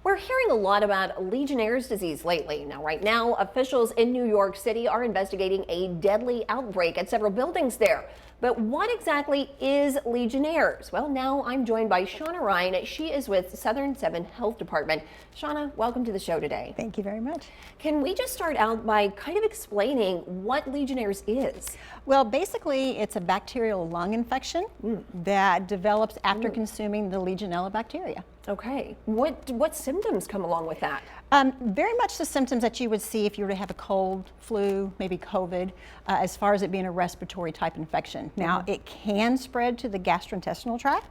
We're hearing a lot about Legionnaire's disease lately. Now, right now, officials in New York City are investigating a deadly outbreak at several buildings there. But what exactly is Legionnaires? Well, now I'm joined by Shawnna Rhine. She is with Southern 7 Health Department. Shawnna, welcome to the show today. Thank you very much. Can we just start out by kind of explaining what Legionnaires is? Well, basically, it's a bacterial lung infection that develops after consuming the Legionella bacteria. Okay. What symptoms come along with that? Very much the symptoms that you would see if you were to have a cold, flu, maybe COVID, as far as it being a respiratory type infection. Now, it can spread to the gastrointestinal tract,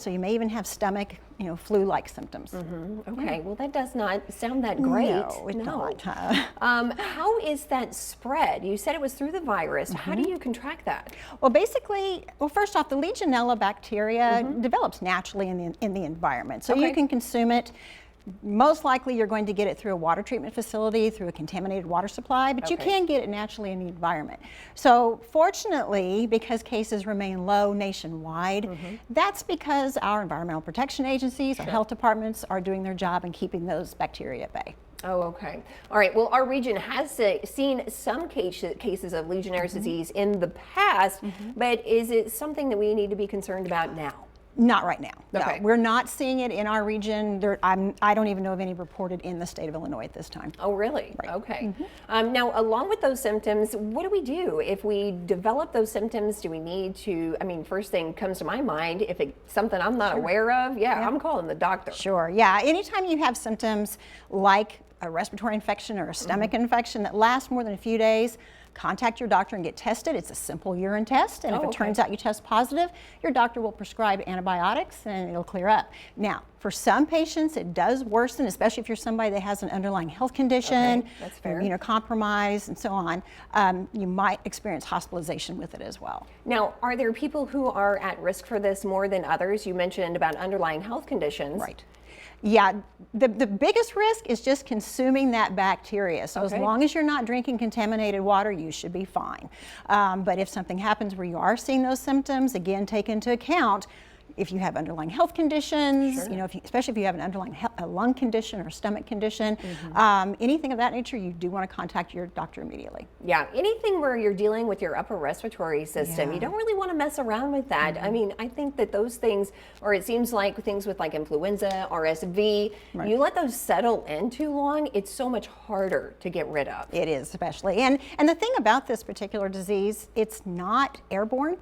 so you may even have stomach, flu-like symptoms. Okay, well that does not sound that great. No, it don't. How is that spread? You said it was through the virus. How do you contract that? Well, basically, first off, the Legionella bacteria develops naturally in the environment, so you can consume it. Most likely you're going to get it through a water treatment facility, through a contaminated water supply, but you can get it naturally in the environment. So fortunately, because cases remain low nationwide, that's because our environmental protection agencies, our health departments are doing their job in keeping those bacteria at bay. Oh, okay. All right. Well, our region has seen some cases of Legionnaire's disease in the past, but is it something that we need to be concerned about now? Not right now. Okay. No, we're not seeing it in our region. I don't even know of any reported in the state of Illinois at this time. Oh, really? Right. Okay. Now, along with those symptoms, what do we do if we develop those symptoms? Do we need to, first thing comes to my mind, if it's something I'm not aware of, I'm calling the doctor. Sure, yeah. Anytime you have symptoms like a respiratory infection or a stomach infection that lasts more than a few days, contact your doctor and get tested. It's a simple urine test, and if it turns out you test positive, your doctor will prescribe antibiotics and it'll clear up. Now, for some patients, it does worsen, especially if you're somebody that has an underlying health condition, that's fair. Immunocompromised and so on. You might experience hospitalization with it as well. Now, are there people who are at risk for this more than others? You mentioned about underlying health conditions. Right. Yeah, the biggest risk is just consuming that bacteria. So as long as you're not drinking contaminated water, you should be fine. But if something happens where you are seeing those symptoms, again, take into account if you have underlying health conditions, especially if you have an underlying lung condition or stomach condition, anything of that nature, you do want to contact your doctor immediately. Yeah, anything where you're dealing with your upper respiratory system, you don't really want to mess around with that. I think that those things, or it seems like things with like influenza, RSV, you let those settle in too long, it's so much harder to get rid of. It is, especially. And the thing about this particular disease, it's not airborne.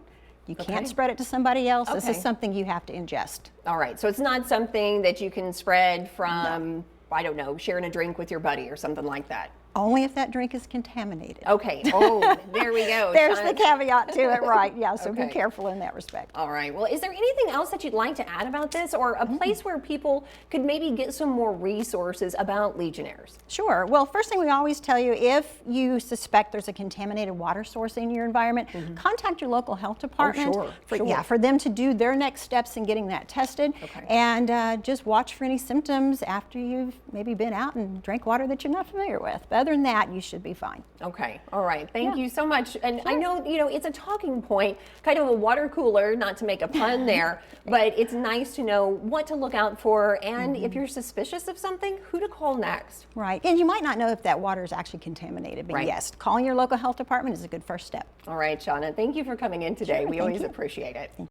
You can't spread it to somebody else. This is something you have to ingest. All right, so it's not something that you can spread from, I don't know, sharing a drink with your buddy or something like that. Only if that drink is contaminated. Okay. Oh, there we go. There's the caveat to it, right? Yeah, so be careful in that respect. All right. Well, is there anything else that you'd like to add about this, or a place where people could maybe get some more resources about Legionnaires? Sure. Well, first thing we always tell you, if you suspect there's a contaminated water source in your environment, contact your local health department. For them to do their next steps in getting that tested, and just watch for any symptoms after you've maybe been out and drank water that you're not familiar with. But other than that, you should be fine. Okay. All right. Thank you so much. And I know, it's a talking point, kind of a water cooler, not to make a pun there, but it's nice to know what to look out for, and if you're suspicious of something, who to call next. Right. And you might not know if that water is actually contaminated, but yes, calling your local health department is a good first step. All right, Shawnna, thank you for coming in today. We always appreciate it.